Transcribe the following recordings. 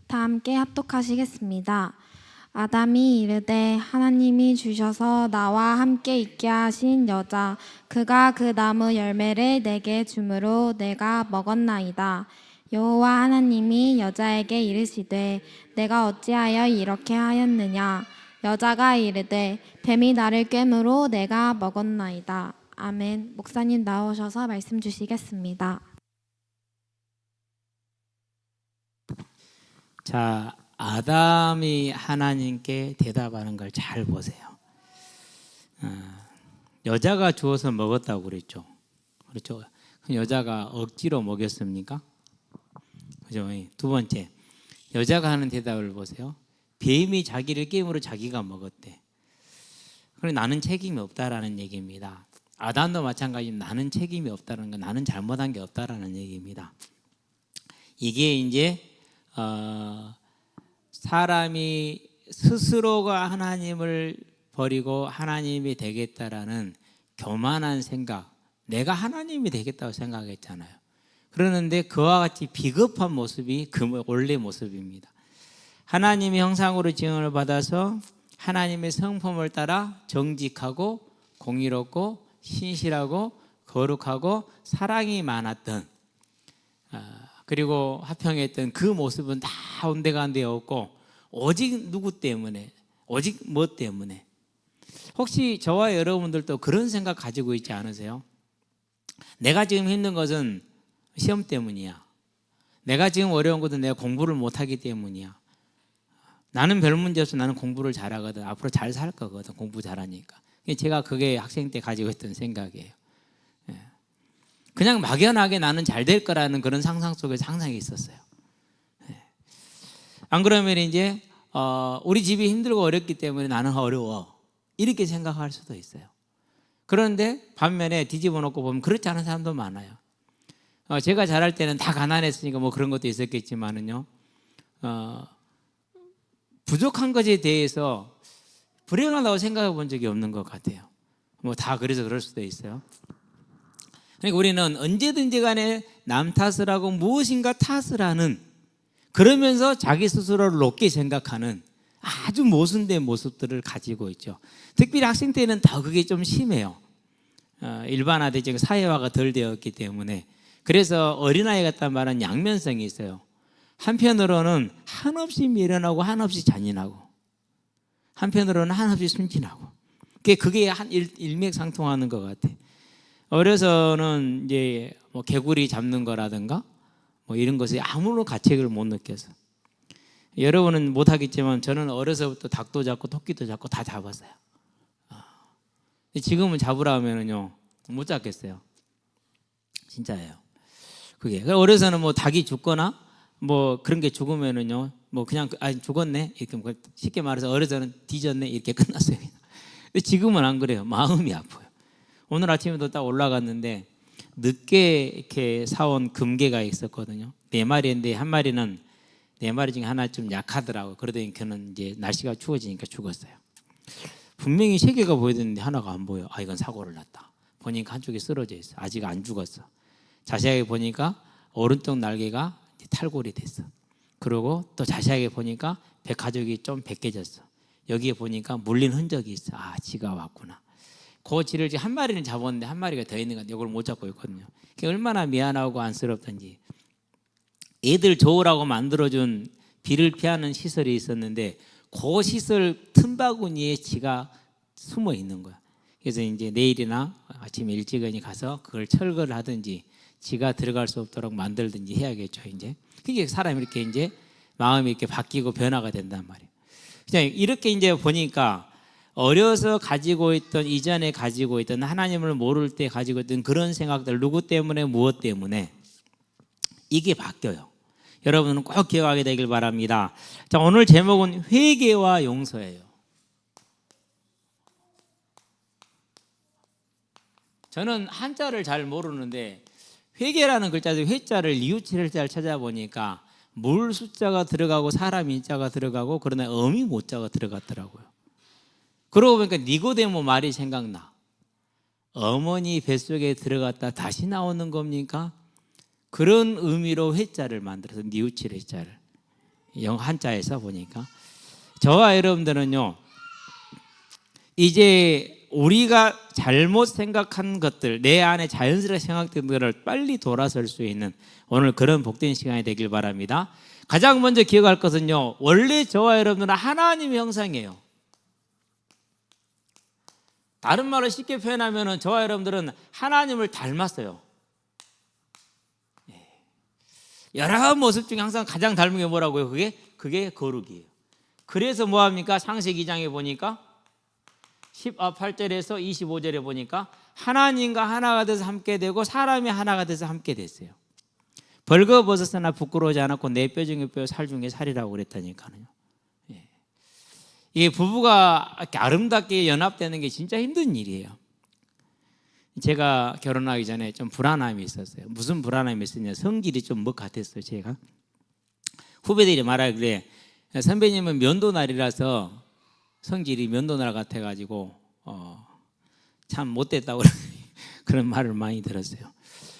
다 함께 합독하시겠습니다. 아담이 이르되 하나님이 주셔서 나와 함께 있게 하신 여자 그가 그 나무 열매를 내게 주므로 내가 먹었나이다. 여호와 하나님이 여자에게 이르시되 내가 어찌하여 이렇게 하였느냐. 여자가 이르되 뱀이 나를 꿰므로 내가 먹었나이다. 아멘. 목사님 나오셔서 말씀 주시겠습니다. 자, 아담이 하나님께 대답하는 걸 잘 보세요. 여자가 주어서 먹었다고 그랬죠. 그렇죠. 여자가 억지로 먹였습니까? 그죠. 두 번째, 여자가 하는 대답을 보세요. 뱀이 자기를 깨물어 자기가 먹었대. 그래 나는 책임이 없다라는 얘기입니다. 아담도 마찬가지로 나는 책임이 없다는 거, 나는 잘못한 게 없다라는 얘기입니다. 이게 이제 사람이 스스로가 하나님을 버리고 하나님이 되겠다라는 교만한 생각, 내가 하나님이 되겠다고 생각했잖아요. 그러는데 그와 같이 비겁한 모습이 그 원래 모습입니다. 하나님의 형상으로 지음을 받아서 하나님의 성품을 따라 정직하고 공의롭고 신실하고 거룩하고 사랑이 많았던 그리고 화평했던 그 모습은 다 온데간데 없고 오직 누구 때문에, 오직 뭐 때문에. 혹시 저와 여러분들도 그런 생각 가지고 있지 않으세요? 내가 지금 힘든 것은 시험 때문이야. 내가 지금 어려운 것은 내가 공부를 못하기 때문이야. 나는 별 문제 없어. 나는 공부를 잘하거든. 앞으로 잘 살 거거든. 공부 잘하니까. 제가 그게 학생 때 가지고 있던 생각이에요. 그냥 막연하게 나는 잘 될 거라는 그런 상상 속에서 항상 있었어요. 안 그러면 이제 우리 집이 힘들고 어렵기 때문에 나는 어려워. 이렇게 생각할 수도 있어요. 그런데 반면에 뒤집어 놓고 보면 그렇지 않은 사람도 많아요. 제가 자랄 때는 다 가난했으니까 뭐 그런 것도 있었겠지만은요. 부족한 것에 대해서 불행하다고 생각해 본 적이 없는 것 같아요. 뭐 다 그래서 그럴 수도 있어요. 그러니까 우리는 언제든지 간에 남 탓을 하고 무엇인가 탓을 하는, 그러면서 자기 스스로를 높게 생각하는 아주 모순된 모습들을 가지고 있죠. 특별히 학생 때는 더 그게 좀 심해요. 일반화되지 사회화가 덜 되었기 때문에. 그래서 어린아이 같단 말은 양면성이 있어요. 한편으로는 한없이 미련하고 한없이 잔인하고, 한편으로는 한없이 순진하고, 그게 한 일맥상통하는 것 같아. 어려서는 이제 뭐 개구리 잡는 거라든가 뭐 이런 것에 아무런 가책을 못 느껴서. 여러분은 못하겠지만 저는 어려서부터 닭도 잡고 토끼도 잡고 다 잡았어요. 지금은 잡으라 하면은요 못 잡겠어요. 진짜예요. 그게 어려서는 뭐 닭이 죽거나 뭐 그런 게 죽으면은요 뭐 그냥 죽었네 이렇게 쉽게 말해서 어려서는 뒤졌네 이렇게 끝났어요. 근데 지금은 안 그래요. 마음이 아파요. 오늘 아침에도 딱 올라갔는데 늦게 이렇게 사온 금개가 있었거든요. 4마리인데 한 마리는 4마리 중에 하나 좀 약하더라고요. 그러더니 그는 이제 날씨가 추워지니까 죽었어요. 분명히 3개가 보이는데 하나가 안 보여. 이건 사고를 났다. 보니까 한쪽이 쓰러져 있어. 아직 안 죽었어. 자세하게 보니까 오른쪽 날개가 탈골이 됐어. 그리고 또 자세하게 보니까 배가죽이 좀 벗겨졌어. 여기에 보니까 물린 흔적이 있어. 지가 왔구나. 그 쥐를 한 마리는 잡았는데 한 마리가 더 있는 건 이걸 못 잡고 있거든요. 얼마나 미안하고 안쓰럽던지. 애들 좋으라고 만들어준 비를 피하는 시설이 있었는데 그 시설 틈바구니에 쥐가 숨어 있는 거야. 그래서 이제 내일이나 아침에 일찍이 가서 그걸 철거를 하든지 쥐가 들어갈 수 없도록 만들든지 해야겠죠. 이제 그게 사람이 이렇게 이제 마음이 이렇게 바뀌고 변화가 된단 말이에요. 그냥 이렇게 이제 보니까 어려서 가지고 있던, 이전에 가지고 있던, 하나님을 모를 때 가지고 있던 그런 생각들, 누구 때문에 무엇 때문에 이게 바뀌어요. 여러분은 꼭 기억하게 되길 바랍니다. 자, 오늘 제목은 회개와 용서예요. 저는 한자를 잘 모르는데 회개라는 글자들, 회자를 뉘우치를 찾아보니까 물 숫자가 들어가고 사람 인자가 들어가고 그러나 어미 모자가 들어갔더라고요. 그러고 보니까 니고데모 말이 생각나. 어머니 뱃속에 들어갔다 다시 나오는 겁니까? 그런 의미로 회자를 만들어서 뉘우칠 회자를. 영 한자에서 보니까 저와 여러분들은요, 이제 우리가 잘못 생각한 것들, 내 안에 자연스럽게 생각된 것을 빨리 돌아설 수 있는 오늘 그런 복된 시간이 되길 바랍니다. 가장 먼저 기억할 것은요, 원래 저와 여러분들은 하나님의 형상이에요. 다른 말로 쉽게 표현하면 저와 여러분들은 하나님을 닮았어요. 여러 모습 중에 항상 가장 닮은 게 뭐라고요? 그게 거룩이에요. 그래서 뭐합니까? 창세기 2장에 보니까 18절에서 25절에 보니까 하나님과 하나가 돼서 함께 되고 사람이 하나가 돼서 함께 됐어요. 벌거벗었으나 부끄러워하지 않았고 내 뼈 중에 뼈, 살 중에 살이라고 그랬다니까요. 이게 부부가 이렇게 아름답게 연합되는 게 진짜 힘든 일이에요. 제가 결혼하기 전에 좀 불안함이 있었어요. 무슨 불안함이 있었냐? 성질이 좀 뭐 같았어요. 제가 후배들이 말하길래 선배님은 면도날이라서 성질이 면도날 같아가지고 참 못됐다고 그런 말을 많이 들었어요.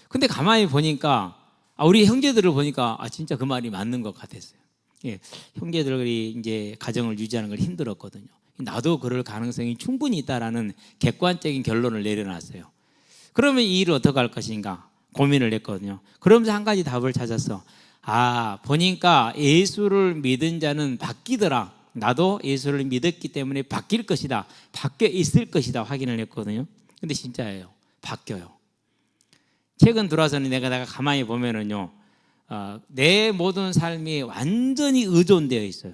근데 가만히 보니까 우리 형제들을 보니까 진짜 그 말이 맞는 것 같았어요. 예, 형제들이 이제 가정을 유지하는 걸 힘들었거든요. 나도 그럴 가능성이 충분히 있다라는 객관적인 결론을 내려놨어요. 그러면 이 일을 어떻게 할 것인가 고민을 했거든요. 그러면서 한 가지 답을 찾았어. 보니까 예수를 믿은 자는 바뀌더라. 나도 예수를 믿었기 때문에 바뀔 것이다, 바뀌어 있을 것이다 확인을 했거든요. 근데 진짜예요. 바뀌어요. 최근 들어와서는 내가 가만히 보면은요, 내 모든 삶이 완전히 의존되어 있어요.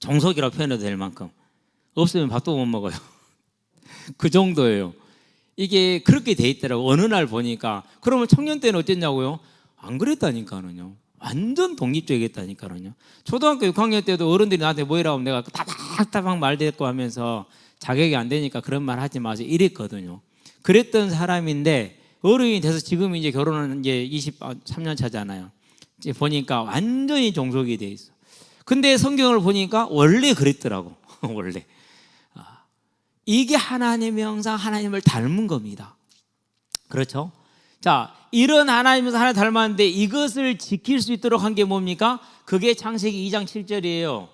정석이라고 표현해도 될 만큼. 없으면 밥도 못 먹어요. 그 정도예요. 이게 그렇게 돼 있더라고. 어느 날 보니까. 그러면 청년 때는 어땠냐고요? 안 그랬다니까는요. 완전 독립적이었다니까요. 초등학교 6학년 때도 어른들이 나한테 뭐 이라고 하면 내가 따박따박 말대꾸 하면서 자격이 안 되니까 그런 말 하지 마세요 이랬거든요. 그랬던 사람인데 어른이 돼서 지금 이제 결혼은 이제 23년 차잖아요. 이제 보니까 완전히 종속이 돼 있어. 근데 성경을 보니까 원래 그랬더라고. 원래. 이게 하나님의 형상, 하나님을 닮은 겁니다. 그렇죠? 자, 이런 하나님에서 하나 닮았는데 이것을 지킬 수 있도록 한 게 뭡니까? 그게 창세기 2장 7절이에요.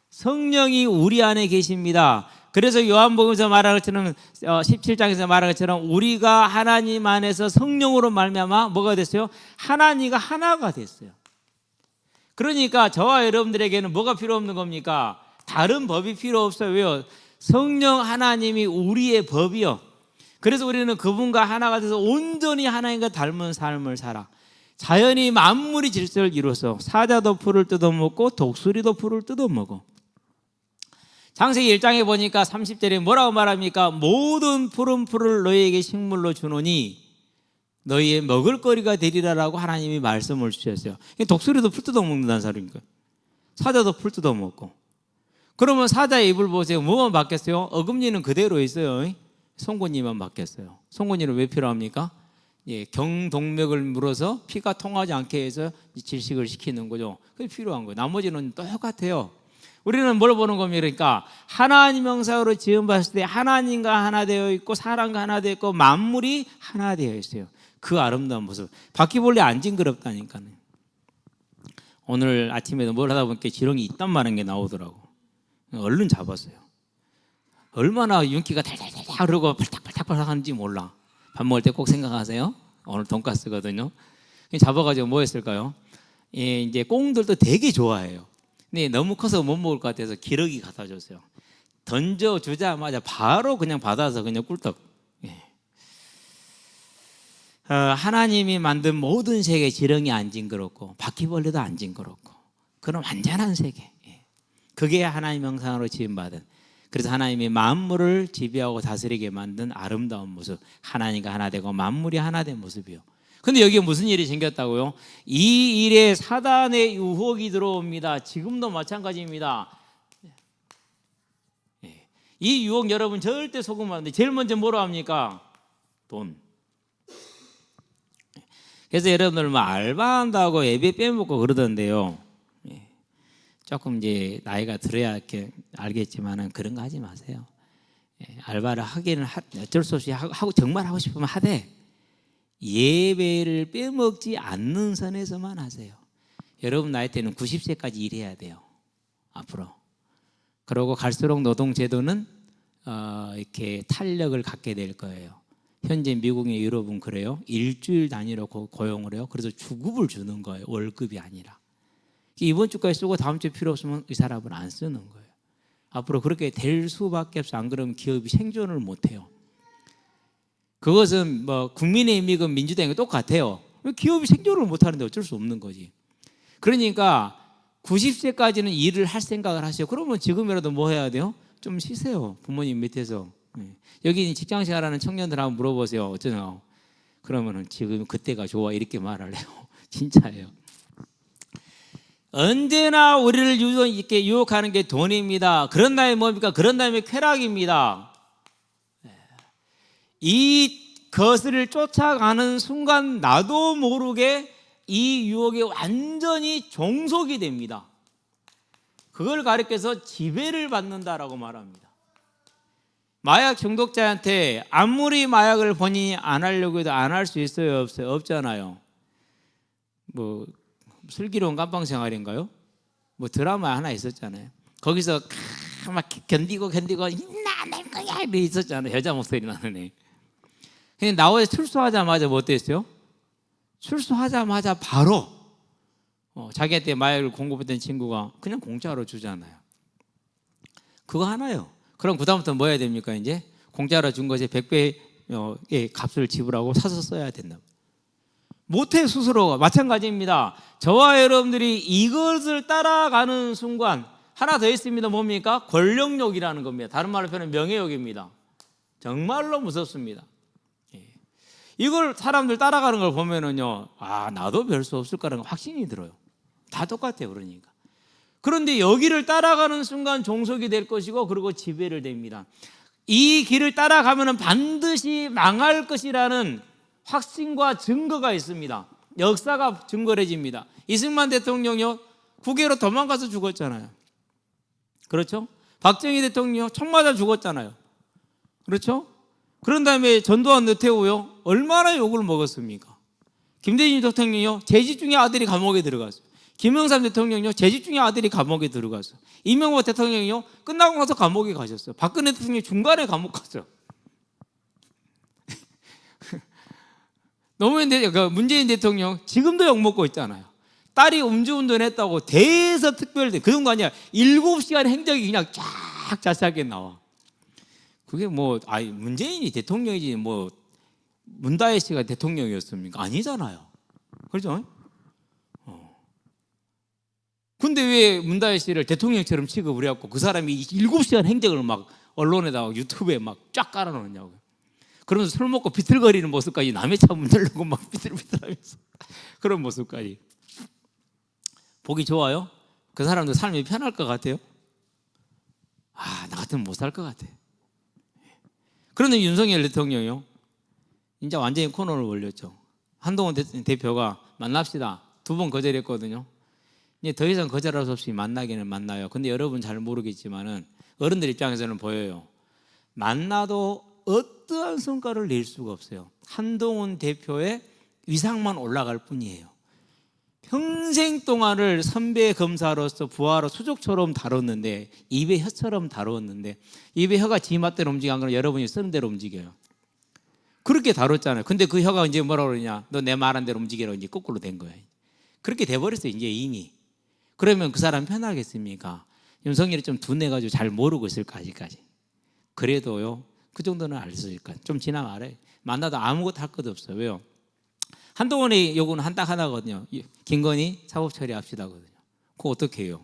성령이 우리 안에 계십니다. 그래서 요한복음에서 말한 것처럼 17장에서 말한 것처럼 우리가 하나님 안에서 성령으로 말미암아 뭐가 됐어요? 하나님과 하나가 됐어요. 그러니까 저와 여러분들에게는 뭐가 필요 없는 겁니까? 다른 법이 필요 없어요. 왜요? 성령 하나님이 우리의 법이요. 그래서 우리는 그분과 하나가 돼서 온전히 하나님과 닮은 삶을 살아. 자연이 만물이 질서를 이루어서 사자도 풀을 뜯어먹고 독수리도 풀을 뜯어먹어. 창세기 1장에 보니까 30절에 뭐라고 말합니까? 모든 푸른 풀을 너희에게 식물로 주노니 너희의 먹을거리가 되리라라고 하나님이 말씀을 주셨어요. 독수리도 풀 뜯어먹는다는 사람이니까. 사자도 풀 뜯어먹고. 그러면 사자의 입을 보세요. 뭐만 바뀌었어요? 어금니는 그대로 있어요. 송곳니만 바뀌었어요. 송곳니는 왜 필요합니까? 경동맥을 물어서 피가 통하지 않게 해서 질식을 시키는 거죠. 그게 필요한 거예요. 나머지는 똑같아요. 우리는 뭘 보는 겁니까? 그러니까 하나님 형상으로 지음받았을 때 하나님과 하나 되어 있고 사람과 하나 되어 있고 만물이 하나 되어 있어요. 그 아름다운 모습. 바퀴벌레 안 징그럽다니까요. 오늘 아침에도 뭘 하다 보니까 지렁이 있단 말한 게 나오더라고. 얼른 잡았어요. 얼마나 윤기가 달달달 흐르고 팔딱팔딱 하는지 몰라. 밥 먹을 때 꼭 생각하세요. 오늘 돈가스거든요. 잡아가지고 뭐 했을까요? 이제 꽁들도 되게 좋아해요. 근데 너무 커서 못 먹을 것 같아서 기러기 갖다 줬어요. 던져주자마자 바로 그냥 받아서 그냥 꿀떡. 하나님이 만든 모든 세계 지렁이 안 징그럽고 바퀴벌레도 안 징그럽고 그런 완전한 세계. 그게 하나님 형상으로 지음받은, 그래서 하나님이 만물을 지배하고 다스리게 만든 아름다운 모습, 하나님과 하나 되고 만물이 하나 된 모습이요. 근데 여기에 무슨 일이 생겼다고요? 이 일에 사단의 유혹이 들어옵니다. 지금도 마찬가지입니다. 이 유혹 여러분 절대 속으면 안 돼요. 제일 먼저 뭐로 합니까? 돈. 그래서 여러분들 뭐 알바한다고 예배 빼먹고 그러던데요. 조금 이제 나이가 들어야 이렇게 알겠지만은 그런 거 하지 마세요. 알바를 하기는 어쩔 수 없이 하고 정말 하고 싶으면 하되 예배를 빼먹지 않는 선에서만 하세요. 여러분 나이 때는 90세까지 일해야 돼요. 앞으로. 그러고 갈수록 노동제도는 이렇게 탄력을 갖게 될 거예요. 현재 미국의 유럽은 그래요. 일주일 단위로 고용을 해요. 그래서 주급을 주는 거예요. 월급이 아니라. 이번 주까지 쓰고 다음 주에 필요 없으면 이 사람은 안 쓰는 거예요. 앞으로 그렇게 될 수밖에 없어. 안 그러면 기업이 생존을 못 해요. 그것은 뭐 국민의힘이건 민주당이건 똑같아요. 기업이 생존을 못 하는데 어쩔 수 없는 거지. 그러니까 90세까지는 일을 할 생각을 하세요. 그러면 지금이라도 뭐 해야 돼요? 좀 쉬세요. 부모님 밑에서. 여기 직장 생활하는 청년들 한번 물어보세요. 어쩌냐? 그러면은 지금 그때가 좋아 이렇게 말을 해요. 진짜예요. 언제나 우리를 이렇게 유혹하는 게 돈입니다. 그런 다음에 뭡니까? 그런 다음에 쾌락입니다. 이 것을 쫓아가는 순간 나도 모르게 이 유혹에 완전히 종속이 됩니다. 그걸 가리켜서 지배를 받는다라고 말합니다. 마약 중독자한테 아무리 마약을 본인이 안 하려고 해도 안 할 수 있어요? 없어요? 없잖아요. 뭐 슬기로운 깜빵생활인가요? 뭐 드라마 하나 있었잖아요. 거기서 막 견디고 나낼 거야 이렇게 있었잖아요. 여자 목소리 나는 애. 근데 나와서 출소하자마자 뭐 어땠어요? 출소하자마자 바로 자기한테 마약을 공급했던 친구가 그냥 공짜로 주잖아요. 그거 하나요. 그럼 그다음부터 뭐 해야 됩니까? 이제 공짜로 준 것에 100배의 값을 지불하고 사서 써야 된다. 못해 스스로가. 마찬가지입니다. 저와 여러분들이 이것을 따라가는 순간 하나 더 있습니다. 뭡니까? 권력욕이라는 겁니다. 다른 말로 표현하면 명예욕입니다. 정말로 무섭습니다. 이걸 사람들 따라가는 걸 보면은요, 아, 나도 별 수 없을 거라는 확신이 들어요. 다 똑같아요. 그러니까. 그런데 여기를 따라가는 순간 종속이 될 것이고, 그리고 지배를 됩니다. 이 길을 따라가면은 반드시 망할 것이라는 확신과 증거가 있습니다. 역사가 증거해집니다. 이승만 대통령요, 국외로 도망가서 죽었잖아요. 그렇죠? 박정희 대통령요, 총 맞아 죽었잖아요. 그렇죠? 그런 다음에 전두환 노태우요, 얼마나 욕을 먹었습니까? 김대중 대통령요, 재직 중에 아들이 감옥에 들어갔어요. 김영삼 대통령요, 재직 중에 아들이 감옥에 들어갔어요. 이명박 대통령요, 끝나고 나서 감옥에 가셨어요. 박근혜 대통령이 중간에 감옥 갔어요. 문재인 대통령 지금도 욕먹고 있잖아요. 딸이 음주운전했다고 대서 특별대 그 정도 아니야. 7시간 행적이 그냥 쫙 자세하게 나와. 그게 뭐 문재인이 대통령이지 뭐 문다혜 씨가 대통령이었습니까? 아니잖아요. 그렇죠? 근데 왜 문다혜 씨를 대통령처럼 취급을 해갖고 그 사람이 7시간 행적을 막 언론에다가 유튜브에 막 쫙 깔아놓냐고요. 그러면서 술 먹고 비틀거리는 모습까지 남의 차 문 열고 막 비틀비틀하면서 그런 모습까지. 보기 좋아요? 그 사람도 삶이 편할 것 같아요? 나 같으면 못 살 것 같아. 그런데 윤석열 대통령이요, 이제 완전히 코너를 올렸죠. 한동훈 대표가 만납시다 2번 거절했거든요. 이제 더 이상 거절할 수 없이 만나기는 만나요. 근데 여러분 잘 모르겠지만은 어른들 입장에서는 보여요. 만나도 어떠한 성과를 낼 수가 없어요. 한동훈 대표의 위상만 올라갈 뿐이에요. 평생 동안을 선배 검사로서 부하로 수족처럼 다뤘는데, 입에 혀처럼 다뤘는데, 입에 혀가 지 맛대로 움직이는 건 여러분이 쓰는 대로 움직여요. 그렇게 다뤘잖아요. 근데 그 혀가 이제 뭐라 그러냐, 너 내 말한 대로 움직이라고 이제 거꾸로 된 거예요. 그렇게 돼버렸어요 이제 이미. 그러면 그 사람 편하겠습니까? 윤석열이 좀 둔해가지고 잘 모르고 있을까 아직까지. 그래도요, 그 정도는 알 수 있을까. 좀 지나면 알아요. 만나도 아무것도 할 것도 없어요. 왜요? 한동훈의 요구는 딱 하나거든요. 김건희 사법 처리합시다거든요. 그거 어떻게 해요?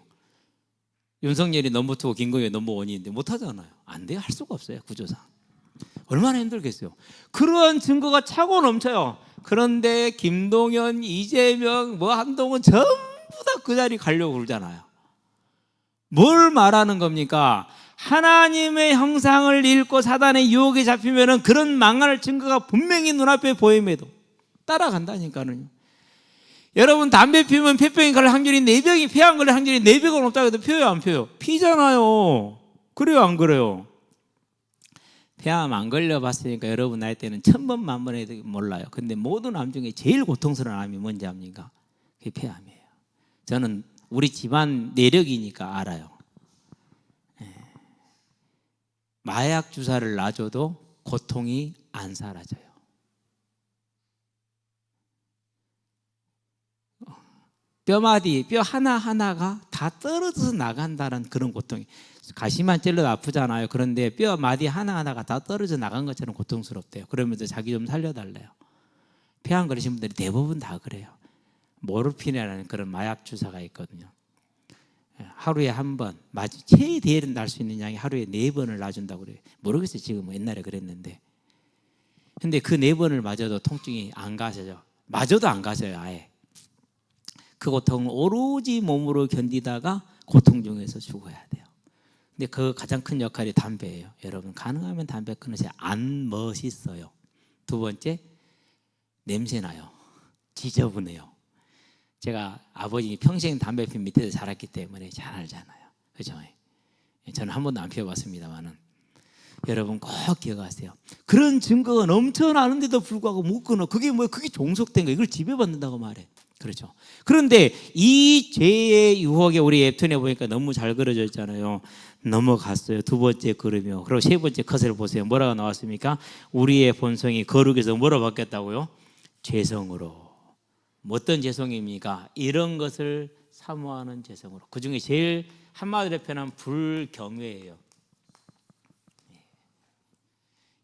윤석열이 넘버 2고 김건희가 넘버 1인데 못하잖아요. 안 돼요. 할 수가 없어요. 구조상. 얼마나 힘들겠어요. 그러한 증거가 차고 넘쳐요. 그런데 김동연, 이재명, 한동훈 전부 다 그 자리 가려고 그러잖아요. 뭘 말하는 겁니까? 하나님의 형상을 잃고 사단의 유혹에 잡히면은 그런 망할 증거가 분명히 눈앞에 보임에도 따라간다니까요. 여러분 담배 피우면 폐병이 걸릴 확률이 4병이 폐암 걸릴 확률이 4배가 높다고 해도 피워요 안 피워요? 피잖아요. 그래요 안 그래요? 폐암 안 걸려봤으니까 여러분 나이 때는 1000번 만번에 몰라요. 근데 모든 암 중에 제일 고통스러운 암이 뭔지 압니까? 그게 폐암이에요. 저는 우리 집안 내력이니까 알아요. 마약 주사를 놔줘도 고통이 안 사라져요. 뼈마디, 뼈 하나하나가 다 떨어져서 나간다는 그런 고통이. 가시만 찔러도 아프잖아요. 그런데 뼈마디 하나하나가 다 떨어져 나간 것처럼 고통스럽대요. 그러면서 자기 좀 살려달래요. 폐암 걸리신 분들이 대부분 다 그래요. 모르핀이라는 그런 마약 주사가 있거든요. 하루에 한 번, 최대로 날 수 있는 양이 하루에 4번을 놔준다고 그래요. 모르겠어요. 지금 옛날에 그랬는데. 근데 그 4번을 맞아도 통증이 안 가셔요. 맞아도 안 가셔요. 아예. 그 고통을 오로지 몸으로 견디다가 고통 중에서 죽어야 돼요. 근데 그 가장 큰 역할이 담배예요. 여러분 가능하면 담배 끊으세요. 안 멋있어요. 두 번째, 냄새나요. 지저분해요. 제가 아버지 평생 담배 핀 밑에서 자랐기 때문에 잘 알잖아요. 그죠? 저는 한 번도 안 피워봤습니다만은 여러분 꼭 기억하세요. 그런 증거가 넘쳐나는데도 불구하고 못 끊어. 그게 뭐예요? 그게 종속된 거예요. 이걸 지배받는다고 말해. 그렇죠. 그런데 이 죄의 유혹에 우리 웹툰에 보니까 너무 잘 그려져 있잖아요. 넘어갔어요. 두 번째 걸음이요. 그리고 세 번째 컷을 보세요. 뭐라고 나왔습니까? 우리의 본성이 거룩에서 뭐로 바뀌었다고요? 죄성으로. 어떤 죄성입니까? 이런 것을 사모하는 죄성으로. 그 중에 제일 한마디로 표현하면 불경외예요.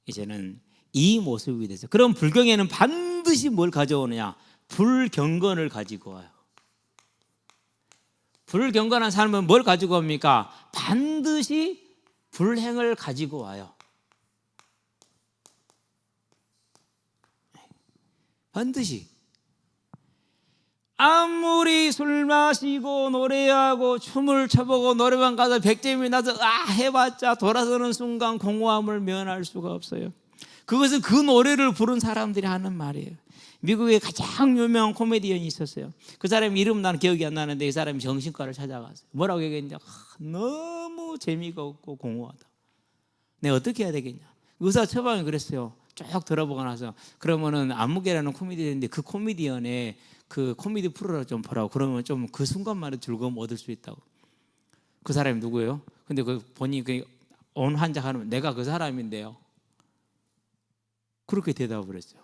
이제는 이 모습이 돼서, 그럼 불경외는 반드시 뭘 가져오느냐? 불경건을 가지고 와요. 불경건한 삶은 뭘 가지고 옵니까? 반드시 불행을 가지고 와요. 반드시. 아무리 술 마시고 노래하고 춤을 춰보고 노래방 가서 백점이 나서 해봤자 돌아서는 순간 공허함을 면할 수가 없어요. 그것은 그 노래를 부른 사람들이 하는 말이에요. 미국에 가장 유명한 코미디언이 있었어요. 그 사람 이름 나는 기억이 안 나는데 이 사람이 정신과를 찾아갔어요. 뭐라고 얘기했냐? 너무 재미가 없고 공허하다. 내가 어떻게 해야 되겠냐? 의사 처방이 그랬어요. 쭉 들어보고 나서 그러면은 안무개라는 코미디언인데 그 코미디언의 그 코미디 프로를 좀 보라고. 그러면 좀 그 순간만에 즐거움 얻을 수 있다고. 그 사람이 누구예요? 근데 그 본인이 온 환자가 하면 내가 그 사람인데요. 그렇게 대답을 했어요.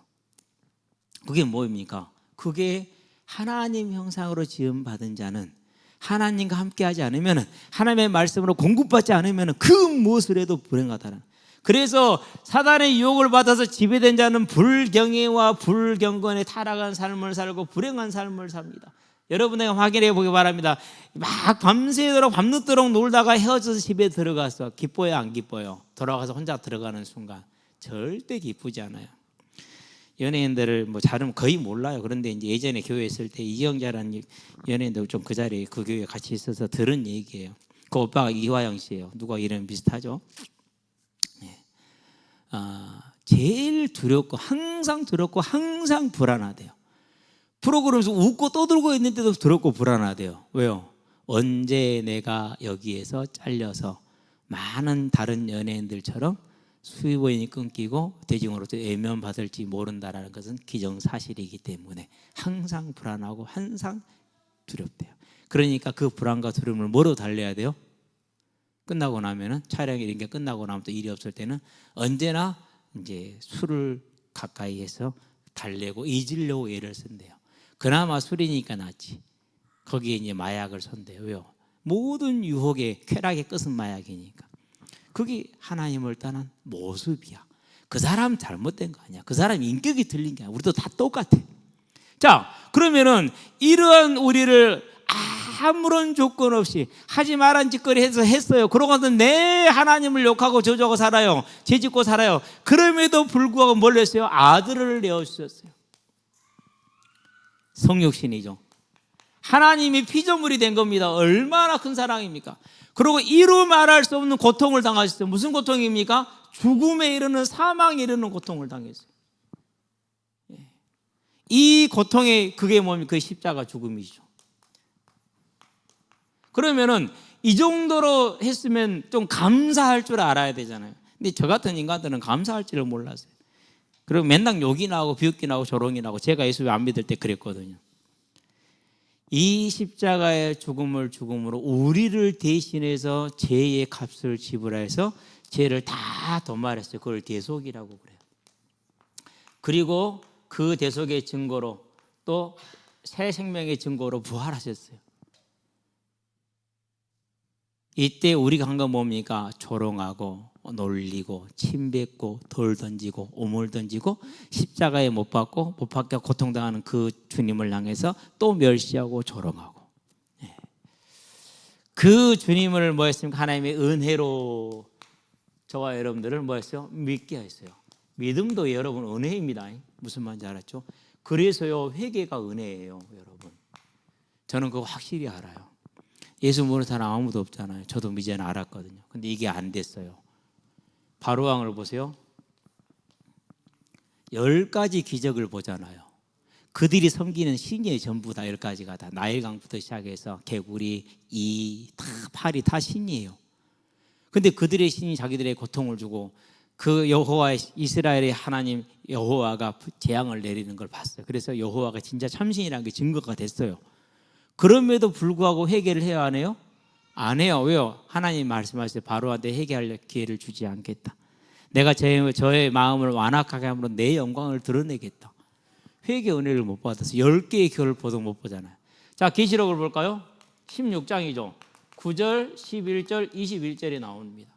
그게 뭐입니까? 그게 하나님 형상으로 지음받은 자는 하나님과 함께하지 않으면, 하나님의 말씀으로 공급받지 않으면 그 무엇을 해도 불행하다는. 그래서 사단의 유혹을 받아서 지배된 자는 불경외와 불경건에 타락한 삶을 살고 불행한 삶을 삽니다. 여러분에게 확인해 보기 바랍니다. 막 밤새도록 밤늦도록 놀다가 헤어져서 집에 들어가서 기뻐요, 안 기뻐요? 돌아가서 혼자 들어가는 순간 절대 기쁘지 않아요. 연예인들을 뭐 잘은 거의 몰라요. 그런데 이제 예전에 교회에 있을 때 이경자라는 연예인들 좀 그 자리에 그 교회에 같이 있어서 들은 얘기예요. 그 오빠가 이화영 씨예요. 누가 이름 비슷하죠? 제일 두렵고 항상 두렵고 항상 불안하대요. 프로그램에서 웃고 떠들고 있는데도 두렵고 불안하대요. 왜요? 언제 내가 여기에서 잘려서 많은 다른 연예인들처럼 수입원이 끊기고 대중으로부터 외면받을지 모른다는 것은 기정사실이기 때문에 항상 불안하고 항상 두렵대요. 그러니까 그 불안과 두려움을 뭐로 달래야 돼요? 끝나고 나면은, 촬영이 이런 게 끝나고 나면 또 일이 없을 때는 언제나 이제 술을 가까이 해서 달래고 잊으려고 애를 쓴대요. 그나마 술이니까 낫지. 거기에 이제 마약을 손대요. 왜요? 모든 유혹의 쾌락의 끝은 마약이니까. 그게 하나님을 떠난 모습이야. 그 사람 잘못된 거 아니야. 그 사람 인격이 틀린 게 아니야. 우리도 다 똑같아. 자, 그러면은 이러한 우리를 아무런 조건 없이 하지 말란 짓거리 해서 했어요. 그러고는 내 하나님을 욕하고 저주하고 살아요. 죄짓고 살아요. 그럼에도 불구하고 뭘 했어요? 아들을 내어주셨어요. 성육신이죠. 하나님이 피조물이 된 겁니다. 얼마나 큰 사랑입니까? 그리고 이루 말할 수 없는 고통을 당하셨어요. 무슨 고통입니까? 죽음에 이르는, 사망에 이르는 고통을 당했어요. 이 고통의 그게 뭡니까? 그 십자가 죽음이죠. 그러면은 이 정도로 했으면 좀 감사할 줄 알아야 되잖아요. 근데 저 같은 인간들은 감사할 줄을 몰랐어요. 그리고 맨날 욕이 나오고 비웃기 나오고 조롱이 나오고, 제가 예수 안 믿을 때 그랬거든요. 이 십자가의 죽음을 죽음으로 우리를 대신해서 죄의 값을 지불해서 죄를 다 도말했어요. 그걸 대속이라고 그래요. 그리고 그 대속의 증거로 또 새 생명의 증거로 부활하셨어요. 이때 우리가 한 건 뭡니까? 조롱하고 놀리고 침뱉고 돌 던지고 오물 던지고 십자가에 못 박고 못 박혀 고통당하는 그 주님을 향해서 또 멸시하고 조롱하고, 그 주님을 뭐 했습니까? 하나님의 은혜로 저와 여러분들을 뭐 했어요? 믿게 했어요. 믿음도 여러분 은혜입니다. 무슨 말인지 알았죠? 그래서요, 회개가 은혜예요, 여러분. 저는 그거 확실히 알아요. 예수 모르는 사람 아무도 없잖아요. 저도 이제는 알았거든요. 근데 이게 안 됐어요. 바로왕을 보세요. 10가지 기적을 보잖아요. 그들이 섬기는 신이 전부 다 10가지가 다 나일강부터 시작해서 개구리, 다 팔이 다 신이에요. 근데 그들의 신이 자기들의 고통을 주고 그 여호와의 이스라엘의 하나님 여호와가 재앙을 내리는 걸 봤어요. 그래서 여호와가 진짜 참신이라는 게 증거가 됐어요. 그럼에도 불구하고 회개를 해야 하네요? 안 해요. 왜요? 하나님 말씀하셨어요. 바로한테 회개할 기회를 주지 않겠다. 내가 저의 마음을 완악하게 함으로 내 영광을 드러내겠다. 회개 은혜를 못 받아서 10개의 교를 보도 못 보잖아요. 자, 계시록을 볼까요? 16장이죠. 9절, 11절, 21절에 나옵니다.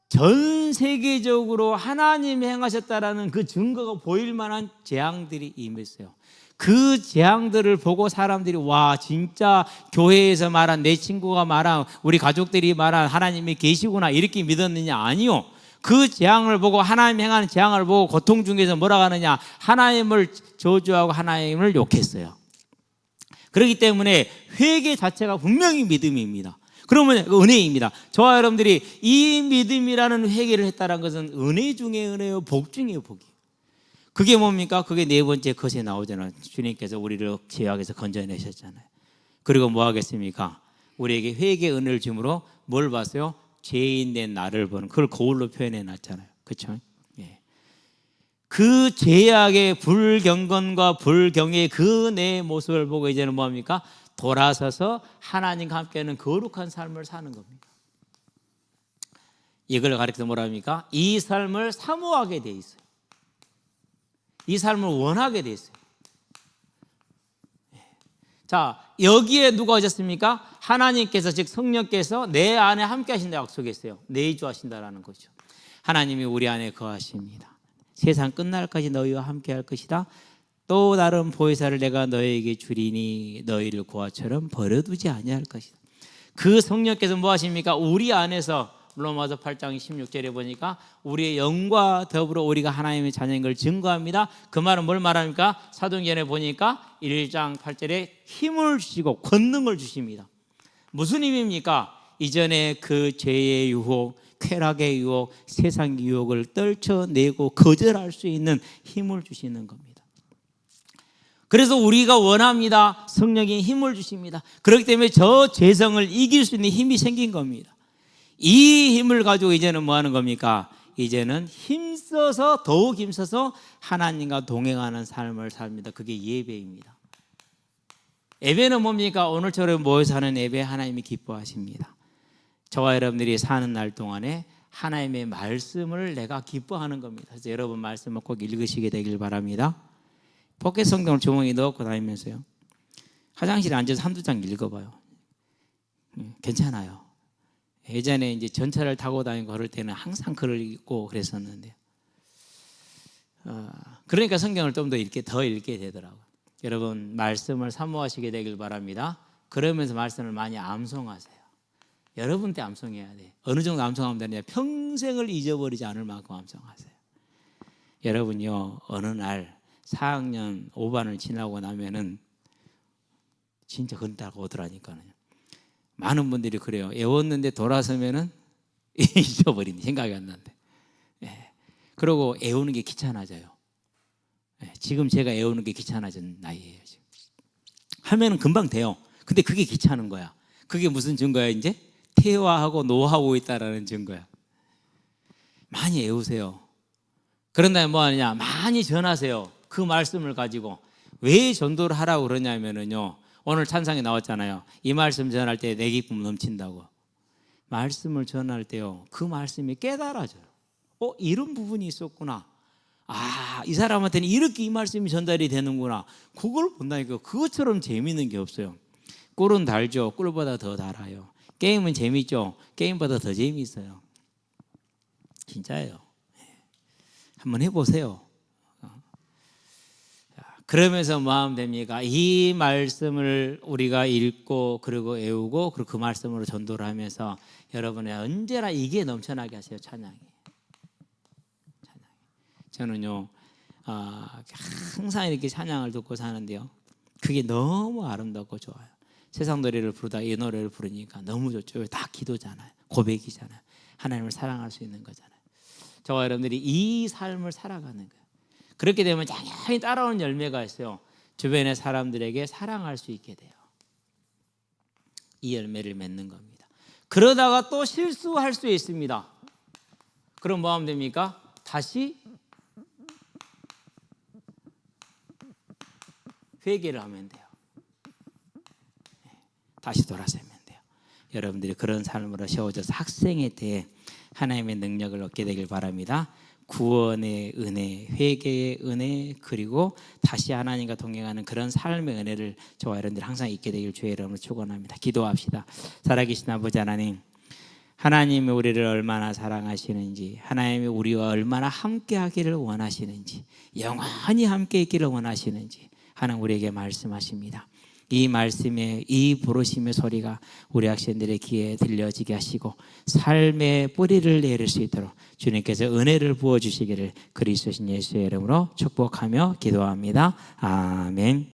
전 세계적으로 하나님이 행하셨다라는 그 증거가 보일 만한 재앙들이 임했어요. 그 재앙들을 보고 사람들이 와, 진짜 교회에서 말한, 내 친구가 말한, 우리 가족들이 말한 하나님이 계시구나 이렇게 믿었느냐? 아니요. 그 재앙을 보고, 하나님 행하는 재앙을 보고 고통 중에서 뭐라고 하느냐? 하나님을 저주하고 하나님을 욕했어요. 그렇기 때문에 회개 자체가 분명히 믿음입니다. 그러면 은혜입니다. 저와 여러분들이 이 믿음이라는 회개를 했다는 것은 은혜 중에 은혜요, 복 중에 복이에요. 그게 뭡니까? 그게 네 번째 것에 나오잖아요. 주님께서 우리를 죄악에서 건져내셨잖아요. 그리고 뭐 하겠습니까? 우리에게 회개 은혜를 주므로 뭘 봤어요? 죄인 된 나를 보는, 그걸 거울로 표현해 놨잖아요. 그렇죠? 예. 그 죄악의 불경건과 불경의 그 내 모습을 보고 이제는 뭐합니까? 돌아서서 하나님과 함께하는 거룩한 삶을 사는 겁니다. 이걸 가리켜서 뭐라 합니까? 이 삶을 사모하게 돼 있어요. 이 삶을 원하게 돼 있어요. 자, 여기에 누가 오셨습니까? 하나님께서, 즉 성령께서 내 안에 함께 하신다고 약속했어요. 내주하신다라는 거죠. 하나님이 우리 안에 거하십니다. 세상 끝날까지 너희와 함께 할 것이다. 또 다른 보혜사를 내가 너희에게 주리니 너희를 고아처럼 버려두지 아니할 것이다. 그 성령께서 뭐 하십니까? 우리 안에서, 로마서 8장 16절에 보니까 우리의 영과 더불어 우리가 하나님의 자녀인 걸 증거합니다. 그 말은 뭘 말합니까? 사도행전에 보니까 1장 8절에 힘을 주시고 권능을 주십니다. 무슨 힘입니까? 이전에 그 죄의 유혹, 쾌락의 유혹, 세상 유혹을 떨쳐내고 거절할 수 있는 힘을 주시는 겁니다. 그래서 우리가 원합니다. 성령이 힘을 주십니다. 그렇기 때문에 저 죄성을 이길 수 있는 힘이 생긴 겁니다. 이 힘을 가지고 이제는 뭐 하는 겁니까? 이제는 힘써서, 더욱 힘써서 하나님과 동행하는 삶을 삽니다. 그게 예배입니다. 예배는 뭡니까? 오늘처럼 모여서 하는 예배 하나님이 기뻐하십니다. 저와 여러분들이 사는 날 동안에 하나님의 말씀을 내가 기뻐하는 겁니다. 그래서 여러분 말씀을 꼭 읽으시게 되길 바랍니다. 포켓 성경을 주머니에 넣고 다니면서요, 화장실에 앉아서 한두 장 읽어봐요. 괜찮아요. 예전에 이제 전차를 타고 다니고 그럴 때는 항상 글을 읽고 그랬었는데, 그러니까 성경을 좀 더 읽게 되더라고요. 여러분 말씀을 사모하시게 되길 바랍니다. 그러면서 말씀을 많이 암송하세요. 여러분 때 암송해야 돼. 어느 정도 암송하면 되느냐? 평생을 잊어버리지 않을 만큼 암송하세요. 여러분요, 어느 날 4학년 5반을 지나고 나면은 진짜 건다고 오더라니까요. 많은 분들이 그래요. 애웠는데 돌아서면은 잊어버린다. 생각이 안 나는데. 예. 그리고 애우는 게 귀찮아져요. 예. 지금 제가 애우는 게 귀찮아진 나이예요. 지금. 하면은 금방 돼요. 근데 그게 귀찮은 거야. 그게 무슨 증거야? 이제 퇴화하고 노하고 있다라는 증거야. 많이 애우세요. 그런 다음에 뭐 하느냐? 많이 전하세요. 그 말씀을 가지고. 왜 전도를 하라고 그러냐면은요, 오늘 찬상에 나왔잖아요. 이 말씀 전할 때 내 기쁨 넘친다고. 말씀을 전할 때요, 그 말씀이 깨달아져요. 이런 부분이 있었구나. 이 사람한테는 이렇게 이 말씀이 전달이 되는구나. 그걸 본다니까. 그것처럼 재미있는 게 없어요. 꿀은 달죠. 꿀보다 더 달아요. 게임은 재미있죠. 게임보다 더 재미있어요. 진짜예요. 한번 해보세요. 그러면서 뭐 하면 됩니까? 이 말씀을 우리가 읽고 그리고 외우고 그리고 그 말씀으로 전도를 하면서 여러분의 언제나 이게 넘쳐나게 하세요. 찬양이. 저는요, 항상 이렇게 찬양을 듣고 사는데요, 그게 너무 아름답고 좋아요. 세상 노래를 부르다 이 노래를 부르니까 너무 좋죠. 다 기도잖아요. 고백이잖아요. 하나님을 사랑할 수 있는 거잖아요. 저와 여러분들이 이 삶을 살아가는 거예요. 그렇게 되면 당연히 따라오는 열매가 있어요. 주변의 사람들에게 사랑할 수 있게 돼요. 이 열매를 맺는 겁니다. 그러다가 또 실수할 수 있습니다. 그럼 뭐 하면 됩니까? 다시 회개를 하면 돼요. 다시 돌아서면 돼요. 여러분들이 그런 삶으로 세워져서 학생의 때에 하나님의 능력을 얻게 되길 바랍니다. 구원의 은혜, 회개의 은혜, 그리고 다시 하나님과 동행하는 그런 삶의 은혜를 저와 여러분들 항상 있게 되길 주의 이름으로 축원합니다. 기도합시다. 살아계신 아버지 하나님, 하나님이 우리를 얼마나 사랑하시는지, 하나님이 우리와 얼마나 함께하기를 원하시는지, 영원히 함께 있기를 원하시는지 하나님 우리에게 말씀하십니다. 이 말씀의 이 부르심의 소리가 우리 학생들의 귀에 들려지게 하시고 삶의 뿌리를 내릴 수 있도록 주님께서 은혜를 부어주시기를 그리스도신 예수의 이름으로 축복하며 기도합니다. 아멘.